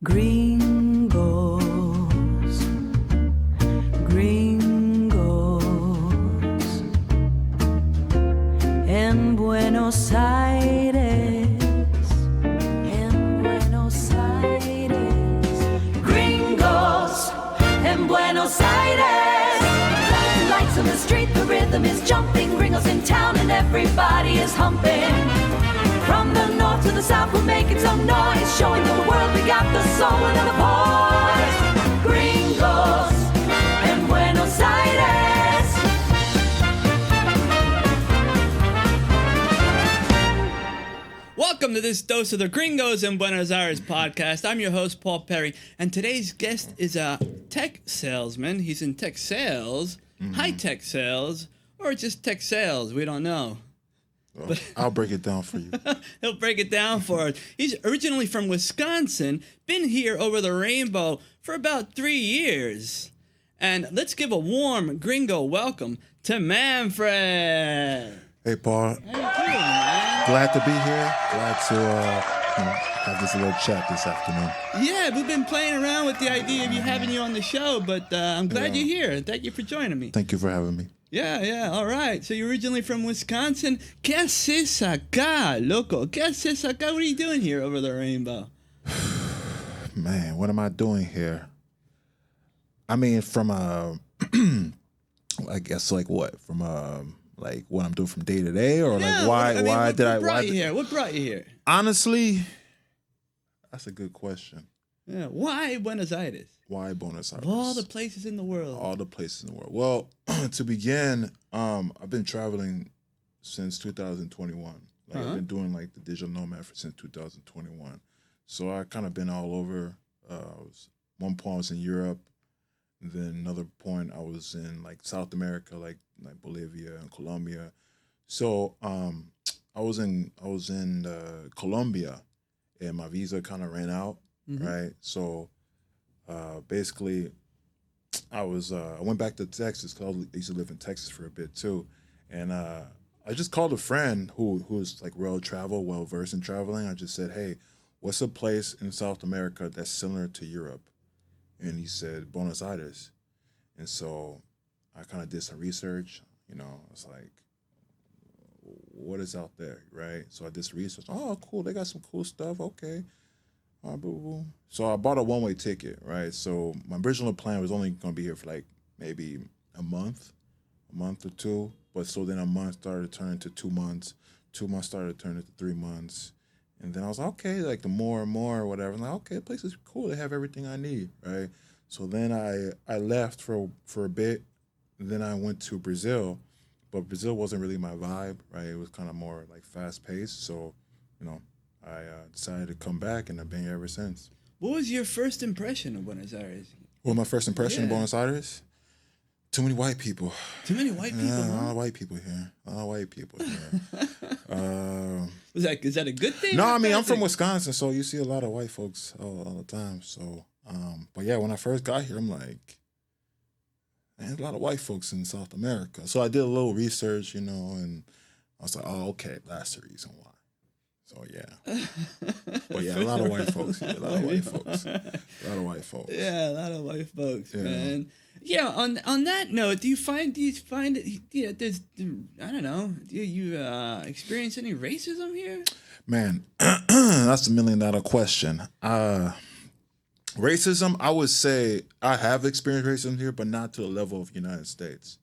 Gringos, gringos, en Buenos Aires, en Buenos Aires, gringos, en Buenos Aires, lights on the street, the rhythm is jumping, gringos in town and everybody is humping. From the north to the south, we're making some noise, showing the world we got the soul and the poise. Gringos en Buenos Aires. Welcome to this dose of the Gringos in Buenos Aires podcast. I'm your host, Paul Perry, and today's guest is a tech salesman. He's in tech sales, high-tech sales, or just tech sales. We don't know. Well, I'll break it down for you. He'll break it down for us. He's originally from Wisconsin, been here over the rainbow for about 3 years. And let's give a warm gringo welcome to Manfred. Hey, Paul. How you doing, man? Glad to be here. Glad to have this little chat this afternoon. Yeah, we've been playing around with the idea of having you on the show, but I'm glad you're here. Thank you for joining me. Thank you for having me. Yeah, all right. So you're originally from Wisconsin. ¿Qué haces acá, loco? ¿Qué haces acá? What are you doing here over the rainbow? Man, what am I doing here? I mean, from I guess like what? From like what I'm doing from day to day, or Yeah, like what brought you here? What brought you here? Honestly, that's a good question. Yeah, why Buenos Aires? Why Buenos Aires? Of all the places in the world. All the places in the world. Well, to begin, I've been traveling since 2021. Like I've been doing like the digital nomad since 2021. So I kind of been all over. One point I was in Europe, and then another point I was in like South America, like Bolivia and Colombia. So I was in Colombia, and my visa kind of ran out, right? So basically, I went back to Texas because I used to live in Texas for a bit too, and I just called a friend who's like well versed in traveling. I just said, hey, what's a place in South America that's similar to Europe? And he said Buenos Aires, and so I kind of did some research. It's like, what is out there, right? So I did some research. Oh, cool, they got some cool stuff. Okay. All right, boo. So I bought a one-way ticket, right? So my original plan was only going to be here for like maybe a month or two. But so then a month started to turn into 2 months. 2 months started to turn into 3 months. And then I was like, okay, like the more and more or whatever. I'm like, okay, the place is cool. They have everything I need, right? So then I left for a bit. And then I went to Brazil. But Brazil wasn't really my vibe, right? It was kind of more like fast-paced. So, I decided to come back, and I've been here ever since. What was your first impression of Buenos Aires? Well, my first impression of Buenos Aires? Too many white people. Too many white people, A huh? lot of white people here. Is that a good thing? No, or a I mean, bad I'm from thing? Wisconsin, so you see a lot of white folks all the time. So, but yeah, when I first got here, I'm like, man, there's a lot of white folks in South America. So I did a little research, and I was like, oh, okay, that's the reason why. So yeah, but yeah, a lot of white folks. Yeah, a lot of white folks. Yeah, a lot of white folks, Yeah. man. Yeah. On that note, do you find that there's, I don't know, do you experience any racism here? Man, that's $1 million question. Racism, I would say I have experienced racism here, but not to the level of the United States.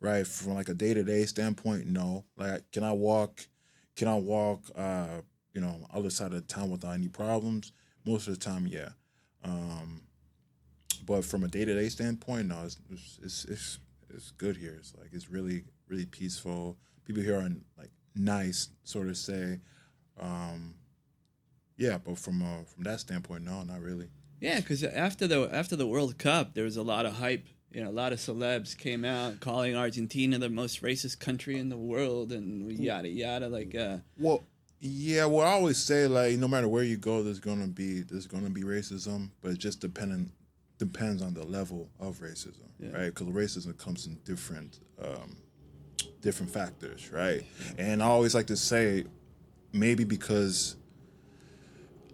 Right? From like a day-to-day standpoint, no. Like, can I walk other side of the town without any problems? Most of the time, yeah. But from a day-to-day standpoint, no, it's good here. It's like, it's really, really peaceful. People here are like nice, sort of say. Yeah, but from that standpoint, no, not really. Yeah, because after the World Cup, there was a lot of hype. A lot of celebs came out calling Argentina the most racist country in the world, and yada yada. Like, Well, yeah. Well, I always say, like, no matter where you go, there's gonna be racism, but it just depends on the level of racism, right? Because racism comes in different factors, right? And I always like to say, maybe because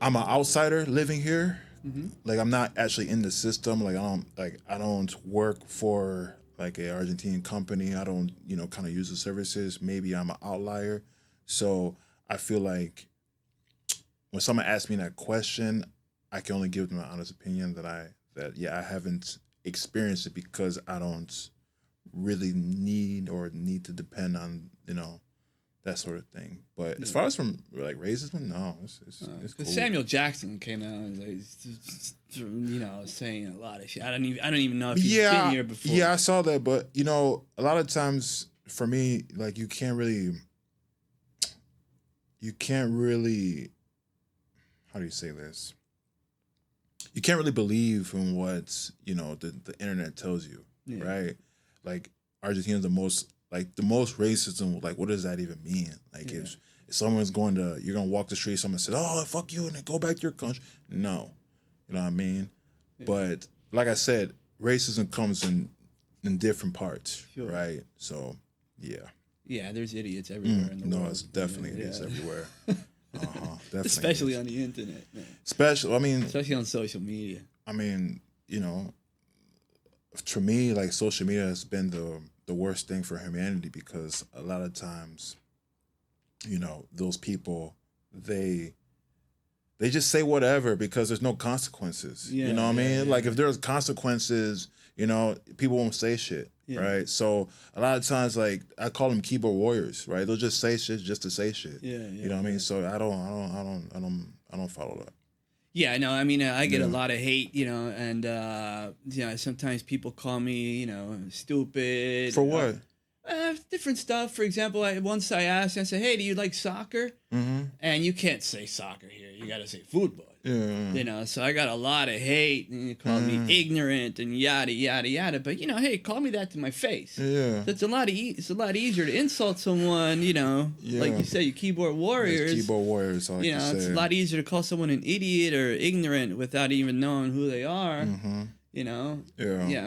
I'm an outsider living here, like I'm not actually in the system. Like I don't work for like a Argentine company. I don't, kind of use the services. Maybe I'm an outlier. So I feel like when someone asks me that question, I can only give them an honest opinion that I haven't experienced it because I don't really need to depend on, that sort of thing. But as far as from like racism, no, it's cool. Samuel Jackson came out and saying a lot of shit. I don't even know if he's been here before. Yeah, I saw that, but a lot of times for me, like you can't really how do you say this? You can't really believe in what the internet tells you, right? Like Argentina's the most racism. Like, what does that even mean? Like, if someone's you're gonna walk the street, someone says, "Oh, fuck you," and then go back to your country. No, you know what I mean? Yeah. But like I said, racism comes in different parts, right? So, yeah. Yeah, there's idiots everywhere in the world. No, it's definitely idiots everywhere. Definitely. Especially on the internet, man. Especially on social media. I mean, to me, like social media has been the worst thing for humanity because a lot of times, those people, they just say whatever because there's no consequences. You know what I mean? Like if there's consequences, people won't say shit. Yeah. Right. So a lot of times, like I call them keyboard warriors, right? They'll just say shit just to say shit. You know what I mean? So I don't follow that. Yeah, I know. I mean, I get a lot of hate, and sometimes people call me, stupid. For what? Different stuff. For example, once I asked, I said, "Hey, do you like soccer?" Mm-hmm. And you can't say soccer here. You got to say football. Yeah. So I got a lot of hate, and you called me ignorant and yada yada yada. But hey, call me that to my face. Yeah. So it's a lot easier to insult someone. Like you said, you keyboard warriors. It's keyboard warriors. It's a lot easier to call someone an idiot or ignorant without even knowing who they are. Mm-hmm.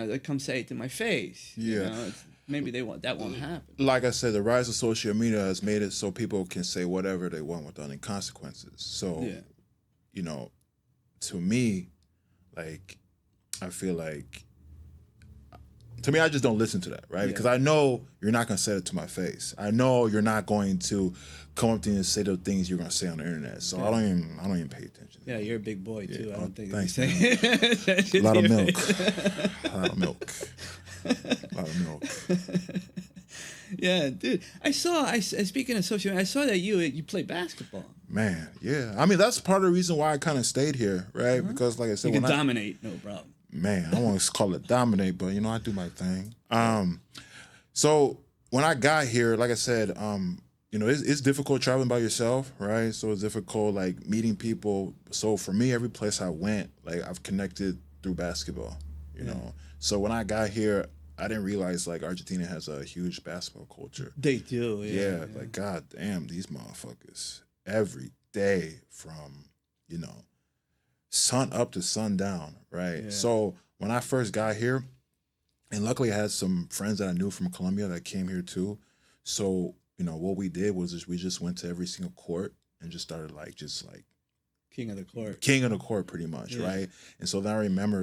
They come say it to my face. Yeah. Maybe that won't happen. Like I said, the rise of social media has made it so people can say whatever they want without any consequences. So. Yeah. To me, like, I feel like, to me, I just don't listen to that, right? Because I know you're not going to say it to my face. I know you're not going to come up to me and say the things you're going to say on the internet. So I don't even pay attention. Yeah, you're a big boy, too. I don't think thanks, man. A lot of milk. A lot of milk. A lot of milk. Yeah, dude. Speaking of social media, I saw that you play basketball. Man, yeah. I mean, that's part of the reason why I kind of stayed here, right? Uh-huh. Because, like I said, you can dominate, no problem. Man, I don't want to call it dominate, but I do my thing. So when I got here, like I said, it's difficult traveling by yourself, right? So it's difficult, like meeting people. So for me, every place I went, like I've connected through basketball, you know. So when I got here, I didn't realize like Argentina has a huge basketball culture. They do, yeah. Like god damn, these motherfuckers every day from sun up to sundown, right? Yeah. So when I first got here, and luckily I had some friends that I knew from Colombia that came here too. So what we did was we just went to every single court and just started like king of the court, pretty much, right? And so then I remember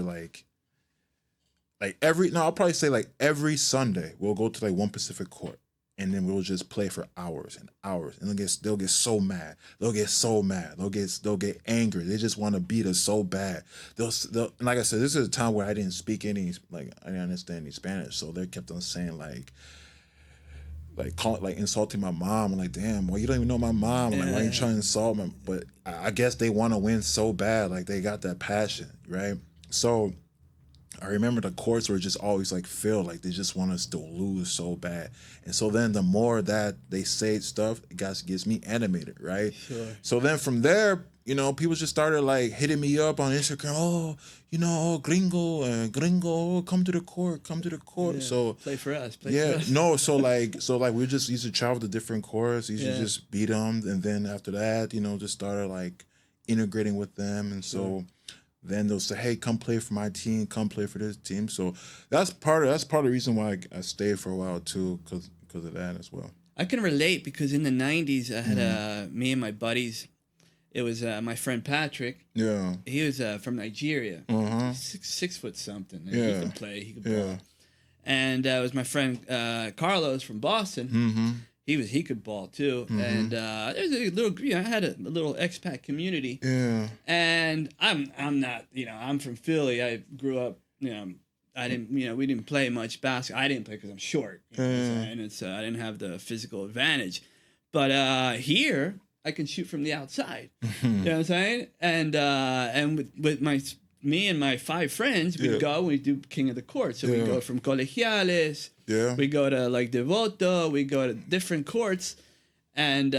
I'll probably say like every Sunday we'll go to like one Pacific court and then we'll just play for hours and hours and they'll get so mad. They'll get angry. They just want to beat us so bad. They'll and like I said, this is a time where I didn't speak I didn't understand any Spanish. So they kept on saying insulting my mom. I'm like, damn, well, you don't even know my mom. I'm like, why are you trying to insult me? But I guess they want to win so bad. Like they got that passion, right? So I remember the courts were just always like filled, like they just want us to lose so bad. And so then the more that they say stuff, it gets me animated, right? Sure. So then from there, people just started like hitting me up on Instagram. Gringo, come to the court. Yeah, so play for us. So we just used to travel to different courts. Used to just beat them, and then after that, just started like integrating with them, and so. Then they'll say, "Hey, come play for my team. Come play for this team." So that's part of the reason why I stayed for a while too, because of that as well. I can relate because in the '90s, I had me and my buddies. it was my friend Patrick. Yeah. He was from Nigeria. Uh-huh. 6 foot something. Yeah. He could play. He could Yeah. ball. And it was my friend Carlos from Boston. Mm-hmm. He could ball too. And there's a little, I had a little expat community. Yeah. And I'm not, I'm from Philly. I grew up, I didn't, we didn't play much basketball. I didn't play because I'm short. And it's I didn't have the physical advantage. But here I can shoot from the outside. You know what I'm saying? And with me and my 5 friends, we'd go and we'd do King of the Court. So we'd go from Colegiales. Yeah. We go to like Devoto. We go to different courts and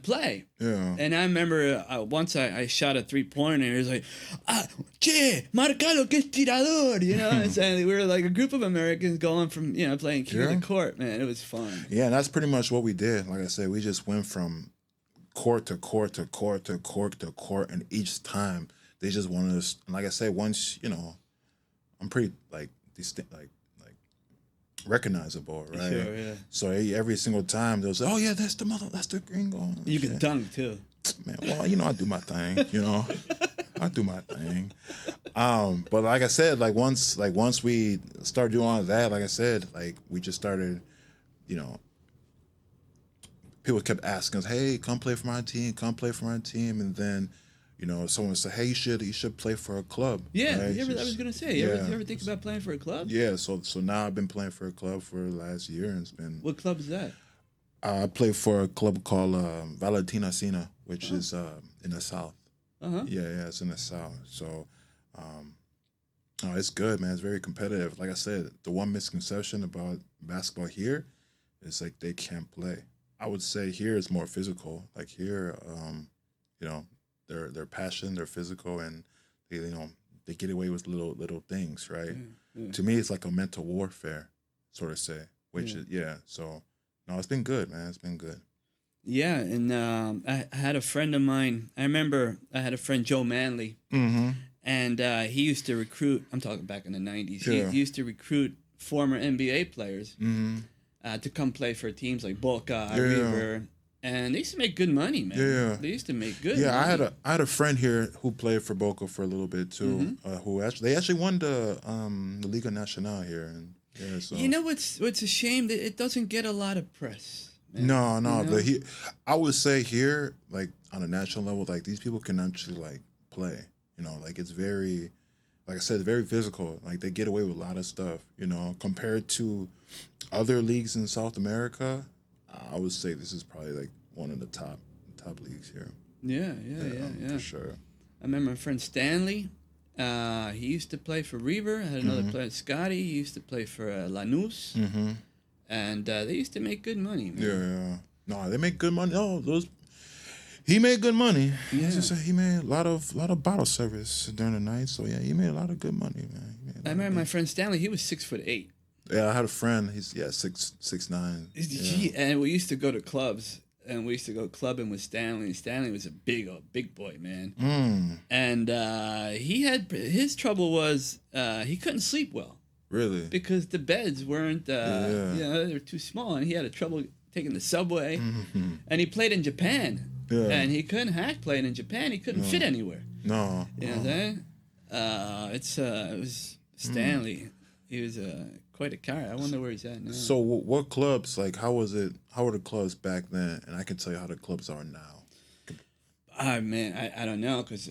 play. Yeah. And I remember once I shot a 3-pointer. It was like, che, marcalo que es tirador. You know what I'm saying? We were like a group of Americans going from, playing King of the Court. Man, it was fun. Yeah, and that's pretty much what we did. Like I said, we just went from court to court to court to court to court, and each time they just wanted us. And like I said, once I'm pretty like distinct, like recognizable, right? Sure, yeah. So every single time they'll say, "Oh yeah, that's the Gringo." You can dunk too. Man, well, I do my thing. I do my thing. But like I said, once we started doing all of that, like I said, we just started, people kept asking us, "Hey, come play for my team, and then, someone would say, "Hey, you should play for a club." Yeah, right? I was gonna say, you ever think about playing for a club? Yeah, so now I've been playing for a club for the last year, and it's been. What club is that? I play for a club called Valentina Sina, which is in the south. Yeah, it's in the south. So, it's good, man. It's very competitive. Like I said, the one misconception about basketball here is they can't play. I would say here it's more physical. Like here, their passion, they're physical, and they get away with little things, right? Yeah. To me, it's like a mental warfare, sort of say. Which is So, no, it's been good, man. It's been good. Yeah, and I had a friend of mine. I remember I had a friend, Joe Manley, and he used to recruit. I'm talking back in the '90s. Yeah. He used to recruit former NBA players to come play for teams like Boca, River, and they used to make good money, man. Yeah. They used to make good. Yeah, money. I had a friend here who played for Boca for a little bit too. Who they actually won the Liga Nacional here, and so. You know what's a shame that it doesn't get a lot of press. Man. No, but I would say here, on a national level, these people can actually play. It's very, like I said, very physical. They get away with a lot of stuff. Compared to other leagues in South America, I would say this is probably one of the top leagues here. Yeah. For sure. I remember my friend Stanley. He used to play for River. I had another player, Scotty. He used to play for Lanús. And they used to make good money, man. Yeah. No, they make good money. Oh, he made good money. Yeah. He made a lot of bottle service during the night. So yeah, he made a lot of good money, man. I remember my friend Stanley. He was 6'8". Yeah, I had a friend. He's 6'9". Yeah. And we used to go to clubs, and we used to go clubbing with Stanley. Stanley was a big boy, man. And his trouble was he couldn't sleep well. Really? Because the beds weren't, they were too small, and he had trouble taking the subway. And he played in Japan, and he couldn't hack playing in Japan. He couldn't fit anywhere. No. You know what I'm saying? It was Stanley. He was quite a character. I wonder where he's at now. So what clubs, how was it, how were the clubs back then? And I can tell you how the clubs are now. Man, I don't know, because,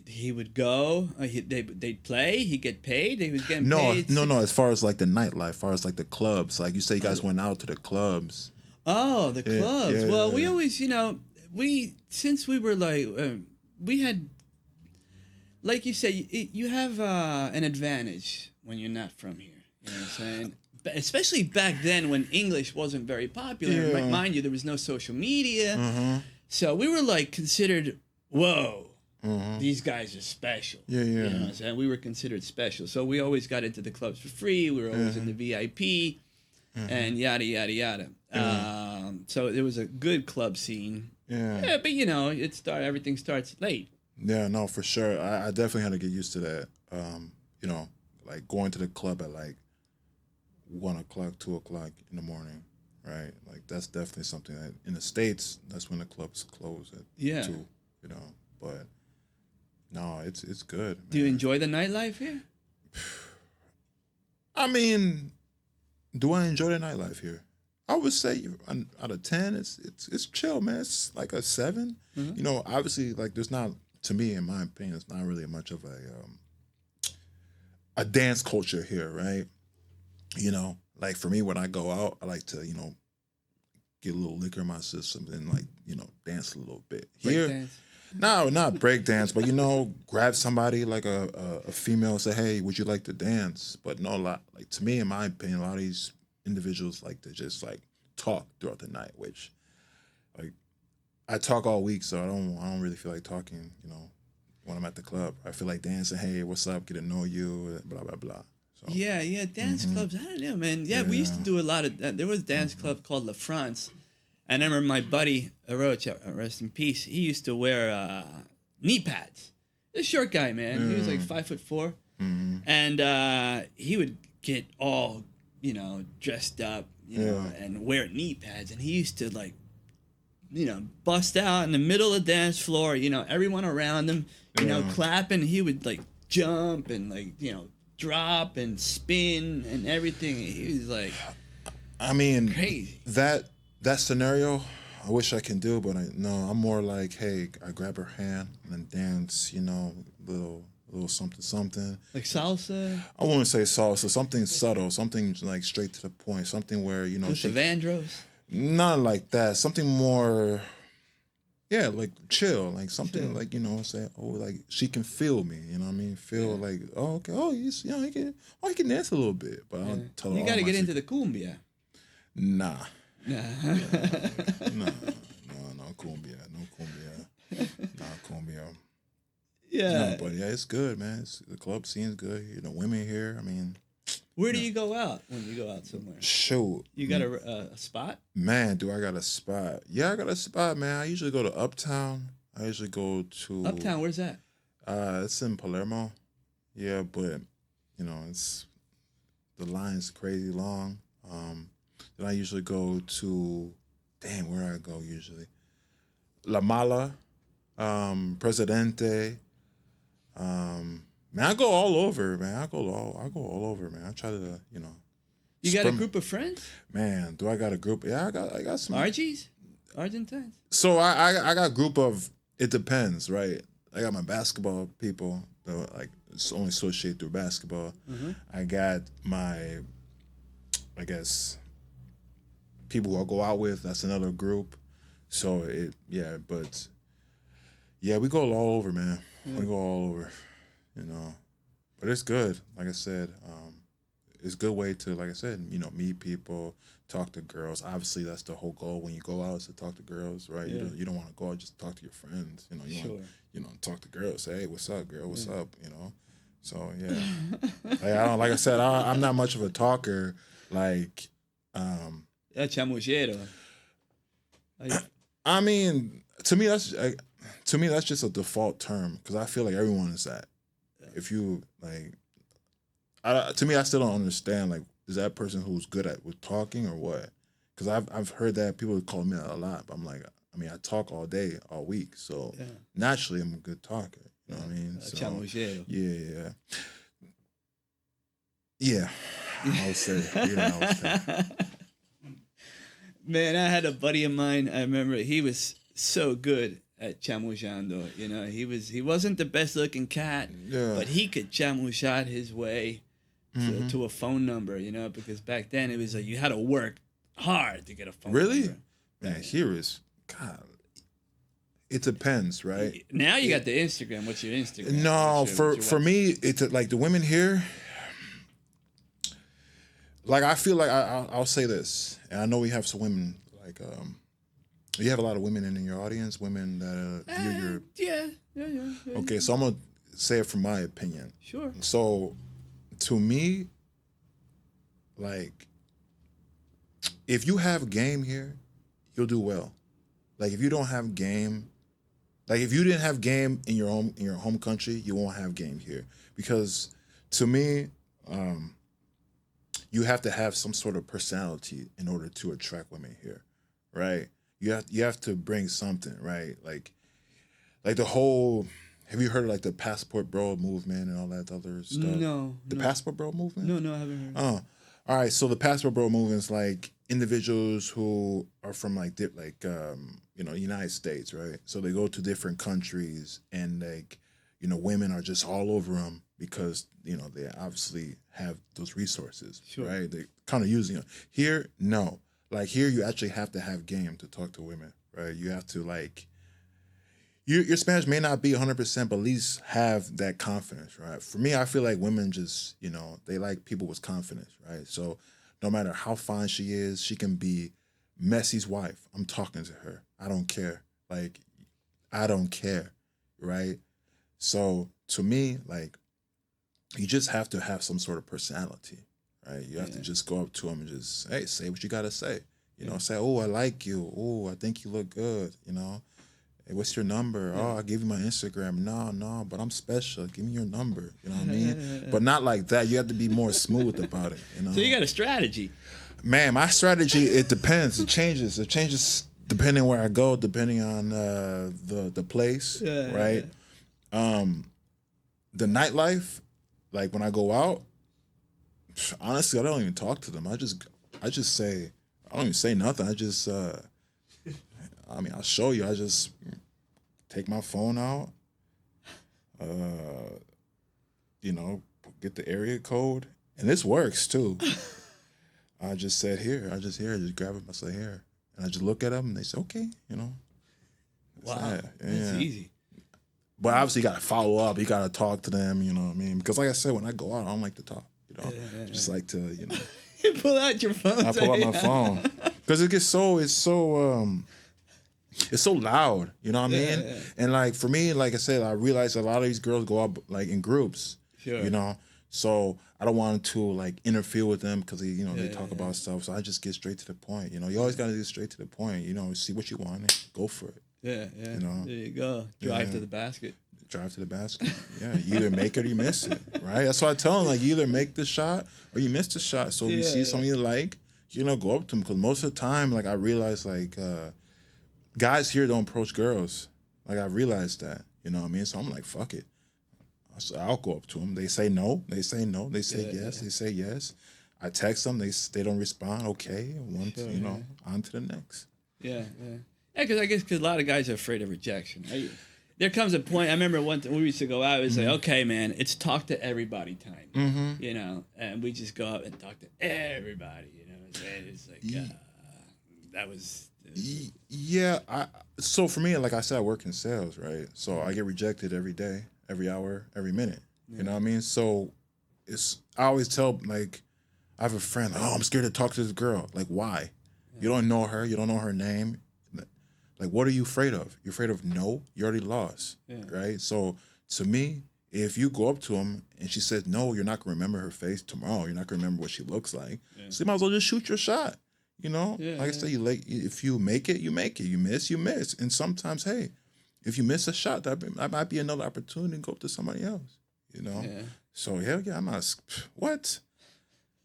he would go, they'd play, he'd get paid, he was getting paid. No, as far as the nightlife, as far as the clubs, you say you guys went out to the clubs. Oh, the clubs. Well, we yeah. always, since we were we had, like you say, you have an advantage when you're not from here. You know what I'm saying? Especially back then when English wasn't very popular. Yeah. Mind you, there was no social media. So we were considered, whoa. These guys are special. Yeah. You know what I'm saying? We were considered special. So we always got into the clubs for free. We were always in the VIP and yada, yada, yada. So it was a good club scene. Yeah. But, everything starts late. Yeah, no, for sure. I definitely had to get used to that. Going to the club at 1 o'clock, 2 o'clock in the morning. right? Like that's definitely something that in the States, that's when the clubs close at Yeah. 2, you know. But no, it's good. Man. Do you enjoy the nightlife here? I mean, do I enjoy the nightlife here? I would say out of 10, it's chill, man. It's like a 7. Mhm. You know, obviously, like there's not, to me, in my opinion, it's not really much of a dance culture here, right? You know, like for me, when I go out, I like to, you know, get a little liquor in my system and like, you know, dance a little bit. Here, Breakdance? no, not break dance, but you know, grab somebody like a female and say, hey, would you like to dance? But no, like to me, in my opinion, a lot of these individuals like to just like talk throughout the night, which like I talk all week, so I don't really feel like talking, you know, when I'm at the club. I feel like dancing, hey, what's up, get to know you, blah, blah, blah. So, Yeah, dance clubs. I don't know, man. Yeah, we used to do a lot of that. There was a dance club called La France. And I remember my buddy, Arocha, rest in peace, he used to wear knee pads. This short guy, man. He was like 5'4". And he would get all, you know, dressed up, you know, and wear knee pads. And he used to like, you know, bust out in the middle of the dance floor, you know, everyone around him, you know, clapping. He would like jump and like, you know, drop and spin and everything. He was like, I mean, crazy. That scenario, I wish I can do, but I'm more like, hey, I grab her hand and then dance, you know, little something. Like salsa? I wouldn't say salsa, something subtle, something like straight to the point, something where, you know, With the Vandross? not like that, something more, yeah, like chill, like something Chill. like, you know, say, oh, like she can feel me, you know what I mean? Feel like, oh, okay, oh, you know, he can dance a little bit, but I'll tell her You all got to my get into secrets. the cumbia. Nah. Nah. No cumbia, no cumbia. Yeah. No, but yeah, it's good, man. The club scene's good. You know, women here. I mean, Where do you go out when you go out somewhere? shoot, You got a spot? man. Do I got a spot? Yeah, I got a spot, man. I usually go to Uptown. I usually go to Uptown, where's that? It's in Palermo. Yeah, but you know, the line's crazy long. Then I usually go to, where I go usually? La Mala, Presidente. Man, I go all over, man. I go all over, man. I try to, you know. You got a group of friends? Man, do I got a group? Yeah, I got some. Argies? Argentines? So I got a group of. It depends, right? I got my basketball people that like it's only associated through basketball. I got my, I guess, people who I go out with. That's another group. So but we go all over, man. We go all over, you know. But it's good. Like I said, it's a good way to, like I said, you know, meet people, talk to girls. Obviously, that's the whole goal when you go out is to talk to girls, right? Yeah. You don't want to go out just to talk to your friends. You know, you Sure. want, you know, talk to girls. Say, hey, what's up, girl? What's up? You know. So yeah, like I said, I'm not much of a talker. Like, Chamullero. I mean, to me that's just a default term because I feel like everyone is that. If you like, to me, I still don't understand. Like, is that person who's good with talking or what? Because I've heard that people call me that a lot, but I'm like, I mean, I talk all day, all week, so naturally I'm a good talker. You know what I mean? So, Chamullero. yeah. I would say. Man, I had a buddy of mine. I remember he was so good at chamullando. You know, he wasn't the best looking cat, but he could chamullad his way to a phone number. You know, because back then it was like you had to work hard to get a phone number. Really? Man, here is God. It depends, right? Now you got the Instagram. What's your Instagram? No, for me, it's like the women here. Like I feel like I'll say this, and I know we have some women like you have a lot of women in your audience, women that view your. Yeah. Okay, so I'm gonna say it from my opinion. Sure. So, to me, like, if you have game here, you'll do well. Like if you don't have game, like if you didn't have game in your home country, you won't have game here. Because to me, you have to have some sort of personality in order to attract women here, right? You have to bring something, right? Like the whole. Have you heard of like the passport bro movement and all that other stuff? No. The passport bro movement? No, I haven't heard. Oh, all right. So the passport bro movement is like individuals who are from like United States, right? So they go to different countries and like women are just all over them because they obviously have those resources, Sure. right? They kind of using it. Here, no. Like here, you actually have to have game to talk to women, right? You have to like. Your Spanish may not be 100%, but at least have that confidence, right? For me, I feel like women just, they like people with confidence, right? So no matter how fine she is, she can be Messi's wife. I'm talking to her. I don't care. Like, I don't care, right? So to me, like, you just have to have some sort of personality, right? You have to just go up to them and just, hey, say what you got to say. Say, oh, I like you. Oh, I think you look good, Hey, what's your number? Oh, I'll give you my Instagram. No, but I'm special. Give me your number. You know what I mean? But not like that. You have to be more smooth about it. So you got a strategy. Man, my strategy, it depends. It changes. It changes depending where I go, depending on the place, right? The nightlife, like when I go out, honestly, I don't even talk to them. I just say, I don't even say nothing. I just I'll show you. I just take my phone out, get the area code, and this works too. I just said here. I just grab it. I say here, and I just look at them, and they say okay. Wow, that's easy. But obviously, you gotta follow up. You gotta talk to them. You know what I mean? Because like I said, when I go out, I don't like to talk. Just like to You pull out your phone. I pull out my phone because it's so loud, you know what I mean? Yeah. And like for me, like I said, I realized a lot of these girls go out like in groups, Sure. So I don't want to like interfere with them because they talk about stuff. So I just get straight to the point. You always got to get straight to the point. See what you want and go for it. Yeah. There you go. Drive to the basket. Drive to the basket. Yeah, you either make it or you miss it, right? That's why I tell them, like, you either make the shot or you miss the shot. So if you see something you like, go up to them. Because most of the time, like, I realize, like, guys here don't approach girls. Like, I realized that, you know what I mean? So I'm like, fuck it. So I'll go up to them. They say no. They say no. They say yes. They say yes. I text them. They don't respond. Okay. On to the next. Yeah, because I guess a lot of guys are afraid of rejection. There comes a point. I remember when we used to go out. It was like, okay, man, it's talk to everybody time. And we just go out and talk to everybody. And it's like that was. Yeah. So for me, like I said, I work in sales, right? So I get rejected every day, every hour, every minute. You know what I mean? So I always tell, like, I have a friend, oh, I'm scared to talk to this girl. Like, why? You don't know her. You don't know her name. Like, what are you afraid of? You're afraid of no? You already lost, right? So to me, if you go up to him and she says no, you're not going to remember her face tomorrow. You're not going to remember what she looks like. So you might as well just shoot your shot, Like I said, if you make it, you make it. You miss, you miss. And sometimes, hey, if you miss a shot, that might be another opportunity to go up to somebody else, So, hell yeah, I'm not, what?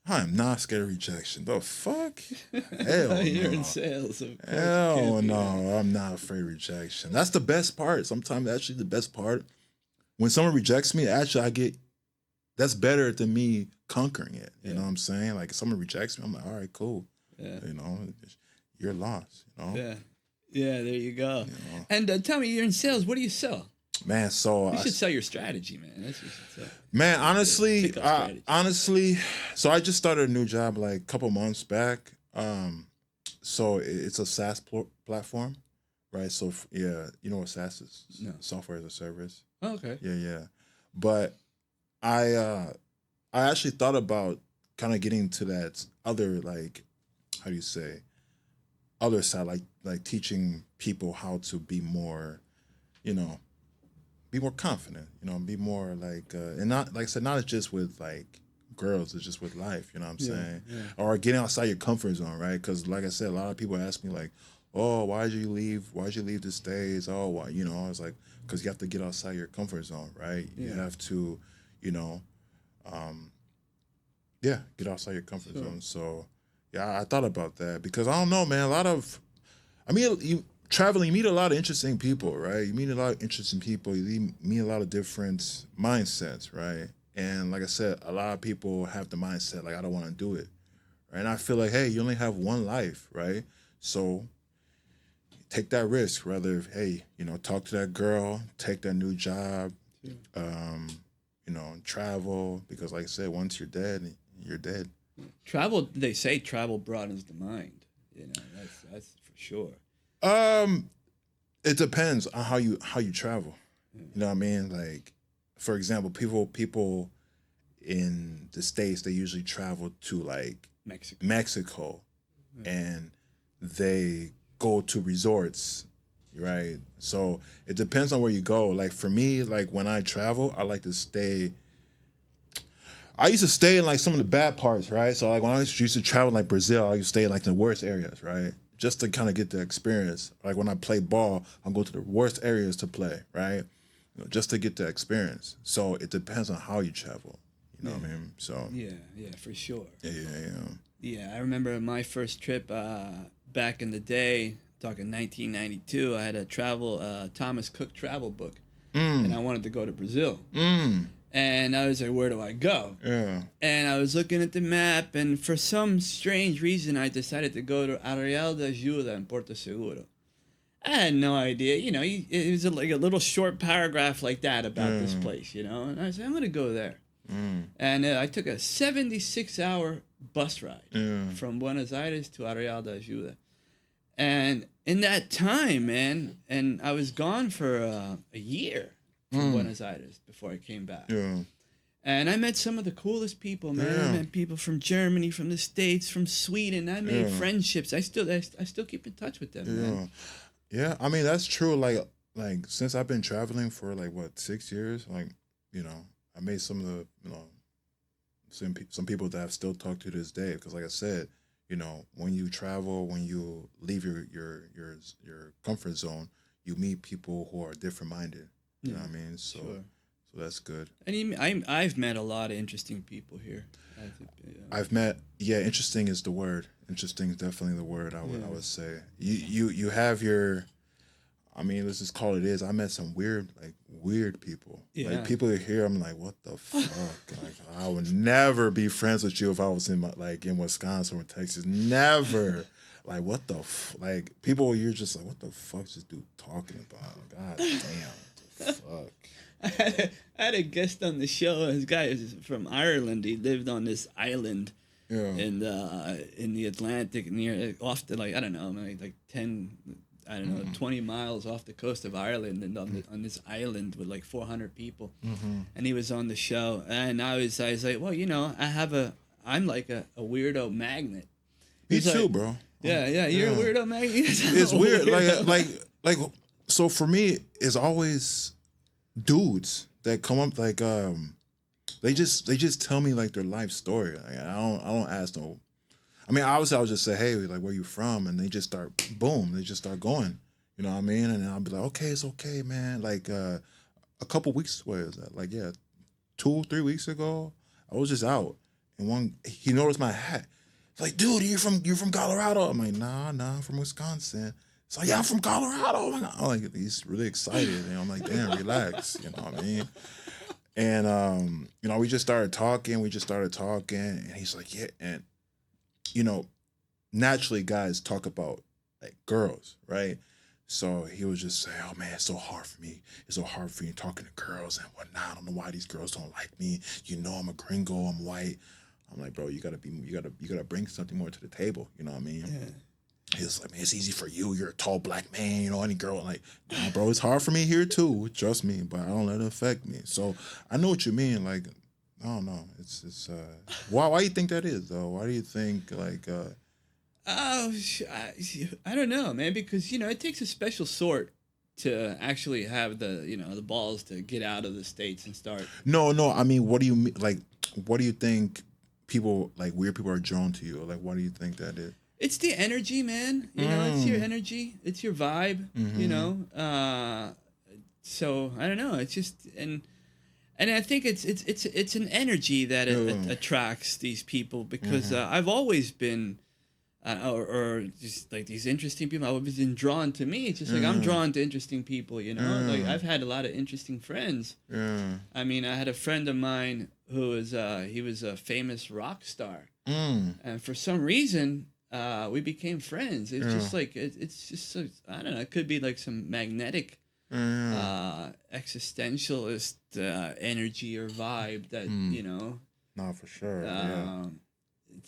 I am not scared of rejection. The fuck? Hell no. You're in sales. Hell no, I'm not afraid of rejection. That's the best part. Sometimes actually the best part. When someone rejects me, actually that's better than me conquering it. You know what I'm saying? Like if someone rejects me, I'm like, all right, cool. Yeah. You're lost. Yeah. Yeah, there you go. And tell me, you're in sales. What do you sell? Man, so you should sell your strategy, man. That's what you should sell. Man, honestly, so I just started a new job like a couple months back. So it's a SaaS platform, right? So you know what SaaS is? No. Software as a service. Oh, okay. Yeah. But I actually thought about kind of getting to that other, like, how do you say, other side, like teaching people how to be more, be more confident, be more like, and not, like I said, not just with like girls, it's just with life, you know what I'm saying? Yeah. Or getting outside your comfort zone, right? Because like I said, a lot of people ask me like, oh, why'd you leave the States? Oh, why, I was like, because you have to get outside your comfort zone, right? Yeah. You have to, you yeah, get outside your comfort zone. So yeah, I thought about that because I don't know, man. You traveling, you meet a lot of interesting people, right? You meet a lot of interesting people. You meet a lot of different mindsets, right? And like I said, a lot of people have the mindset like I don't want to do it, right? And I feel like, hey, you only have one life, right? So take that risk. Rather, hey, talk to that girl, take that new job, travel. Because like I said, once you're dead, you're dead. Travel. They say travel broadens the mind. That's for sure. It depends on how you travel. You know what I mean? Like, for example, people in the States, they usually travel to like Mexico, and they go to resorts, right? So it depends on where you go. Like for me, like when I travel, I like to stay. I used to stay in like some of the bad parts, right? So like when I used to travel like Brazil, I used to stay in like the worst areas, right? Just to kind of get the experience. Like when I play ball, I'll go to the worst areas to play, right? Just to get the experience. So it depends on how you travel. You know what I mean? So yeah, for sure. Yeah. I remember my first trip back in the day, talking 1992. I had a Thomas Cook travel book, and I wanted to go to Brazil. And I was like, where do I go? Yeah. And I was looking at the map, and for some strange reason, I decided to go to Arraial da Ajuda in Porto Seguro. I had no idea. It was like a little short paragraph like that about this place, And I said, I'm going to go there. And I took a 76-hour bus ride from Buenos Aires to Arraial da Ajuda. And in that time, man, and I was gone for a year from Buenos Aires before I came back. Yeah. And I met some of the coolest people, man. Yeah. I met people from Germany, from the States, from Sweden. I made friendships. I still keep in touch with them, man. Yeah, I mean that's true. Like since I've been traveling for like 6 years, like I made some of the some people that I've still talked to this day. Because like I said, when you travel, when you leave your comfort zone, you meet people who are different minded. You know what I mean? So that's good. And I've met a lot of interesting people here. Interesting is the word. Interesting is definitely the word I would say. You have your, I mean, let's just call it is. I met some weird people. Yeah. Like people here, I'm like, what the fuck? Like I would never be friends with you if I was in in Wisconsin or Texas. Never. Like what the like people you're just like, what the fuck's this dude talking about? God damn. Fuck. I had a guest on the show. This guy is from Ireland. He lived on this island in the Atlantic off the 20 miles off the coast of Ireland, and on this island with like 400 people. And he was on the show, and I was like, well, I'm like a weirdo magnet. Me He's too, like, bro. Yeah, you're a weirdo magnet. It's weird. Like so for me, it's always dudes that come up they just tell me like their life story. Like, I don't ask no. I mean, obviously I'll just say, hey, like where you from, and they just start going. You know what I mean? And then I'll be like, okay, it's okay, man. Like a couple weeks, what is that? Like 2-3 weeks ago, I was just out, and he noticed my hat. He's like, dude, you're from Colorado. I'm like, nah, I'm from Wisconsin. It's like, yeah, I'm from Colorado. Oh my God. I'm like, he's really excited. And I'm like, damn, relax. You know what I mean? And, we just started talking. And he's like, yeah. And, naturally guys talk about like girls, right? So he was just saying, oh man, it's so hard for me. It's so hard for me talking to girls and whatnot. I don't know why these girls don't like me. I'm a gringo. I'm white. I'm like, bro, you gotta bring something more to the table. You know what I mean? Yeah. He's like, man, it's easy for you. You're a tall black man. Any girl. Like, nah, bro, it's hard for me here too. Trust me, but I don't let it affect me. So I know what you mean. Like, I don't know. It's why you think that is though? Why do you think like? I don't know, man. Because it takes a special sort to actually have the balls to get out of the States and start. No. I mean, what do you mean? Like, what do you think? People like weird people are drawn to you. Like, what do you think that is? It's the energy, man. It's your energy. It's your vibe. Mm-hmm. So I don't know. It's just, and And I think it's an energy that attracts these people because I've always been, or just like these interesting people. I've always been drawn to me. It's just like I'm drawn to interesting people, you know. Like I've had a lot of interesting friends. Yeah. I mean, I had a friend of mine who was he was a famous rock star, and for some reason we became friends. It's just like it's just so, I don't know. It could be like some magnetic. Existentialist energy or vibe that you know. No, for sure.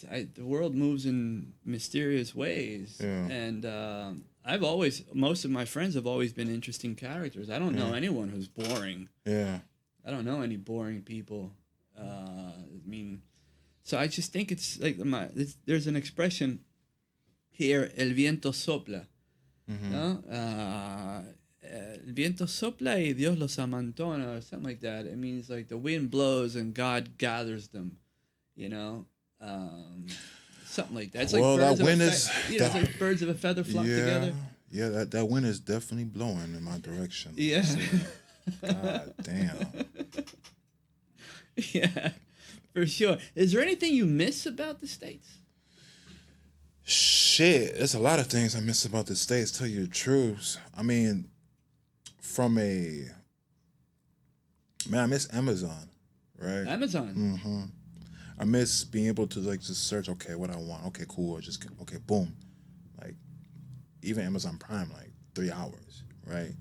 The world moves in mysterious ways, and most of my friends have always been interesting characters. I don't know anyone who's boring. Yeah. I don't know any boring people. I mean, so I just think it's like there's an expression here: "El viento sopla." No? El viento sopla y Dios los amontona, or something like that. It means like the wind blows and God gathers them, you know, something like that. It's like birds it's like birds of a feather flock together. Yeah, that wind is definitely blowing in my direction. Yeah. God damn. Yeah, for sure. Is there anything you miss about the States? Shit, there's a lot of things I miss about the States, tell you the truth. I mean, I miss Amazon, right? Amazon. I miss being able to like just search, okay, what I want. Okay, cool. Okay, boom. Like, even Amazon Prime, like 3 hours, right?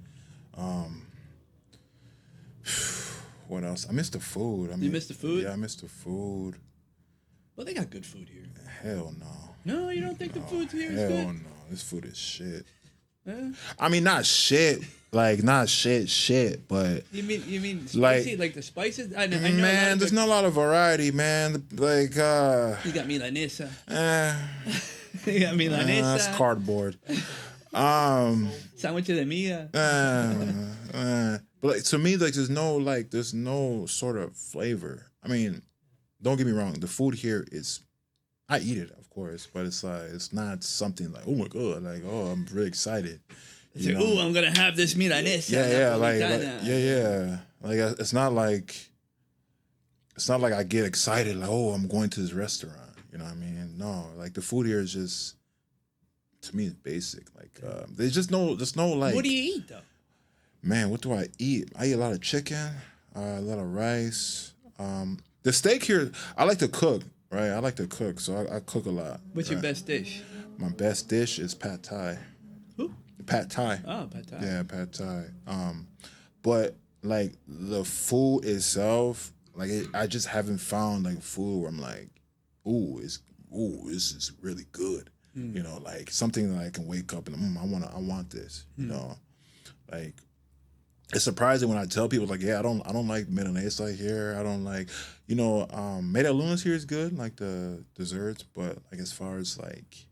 What else? I miss the food. You miss the food? Yeah, I miss the food. Well, they got good food here. Hell no. No, you don't think the food here is good? Hell no. This food is shit. Yeah. I mean, not shit. Like, not shit, but... You mean spicy? Like the spices? I know man, there's not a lot of variety, man. Like, You got milanesa. You got milanesa. That's cardboard. Sándwich de miga. But like, to me, like, there's no sort of flavor. I mean, don't get me wrong. The food here is... I eat it, of course, but it's like, it's not something like, oh my God, like, oh, I'm really excited. It's like, ooh, I'm gonna have this milanesa. Yeah. Like, it's not like I get excited, like, oh, I'm going to this restaurant. You know what I mean? No, like the food here is just, to me, it's basic. Like, there's no like. What do you eat though? Man, what do I eat? I eat a lot of chicken, a lot of rice. The steak here, I like to cook. Right, I like to cook, so I cook a lot. What's your best dish? My best dish is pad thai. Who? Pad thai. Oh, pad thai. Yeah, pad thai. But like the food itself, like I just haven't found like food where I'm like, this is really good. You know, like something that I can wake up and I want this. You know, like. It's surprising when I tell people like, yeah, I don't like milanesa here. I don't like, media lunas here is good, like the desserts, but like as far as like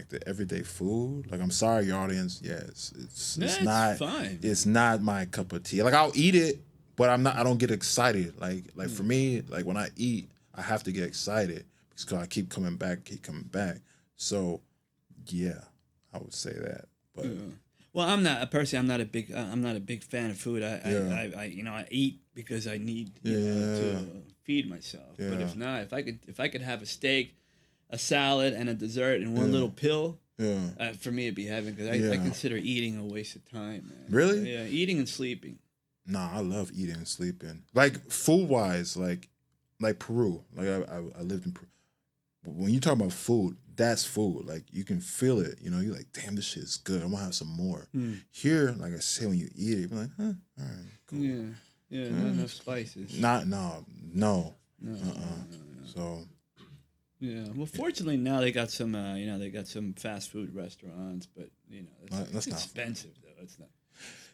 the everyday food, like I'm sorry, your audience, it's not fine. It's not my cup of tea. Like I'll eat it, but I don't get excited. Like for me, like when I eat, I have to get excited because I keep coming back. So yeah, I would say that, but. Well, I'm not a big fan of food. I eat because I need to feed myself. Yeah. But if I could have a steak, a salad, and a dessert and one little pill, for me it'd be heaven because I consider eating a waste of time. Man. Really? Yeah, eating and sleeping. Nah, I love eating and sleeping. Like food wise, like Peru. Like I lived in Peru. When you talk about food, that's food. Like you can feel it. You know, you're like, damn, this shit is good. I want to have some more. Here, like I say, when you eat it, you're like, all right, cool. Yeah, not enough spices. No. So. Yeah. Well, fortunately now they got some. They got some fast food restaurants, but it's expensive though. It's not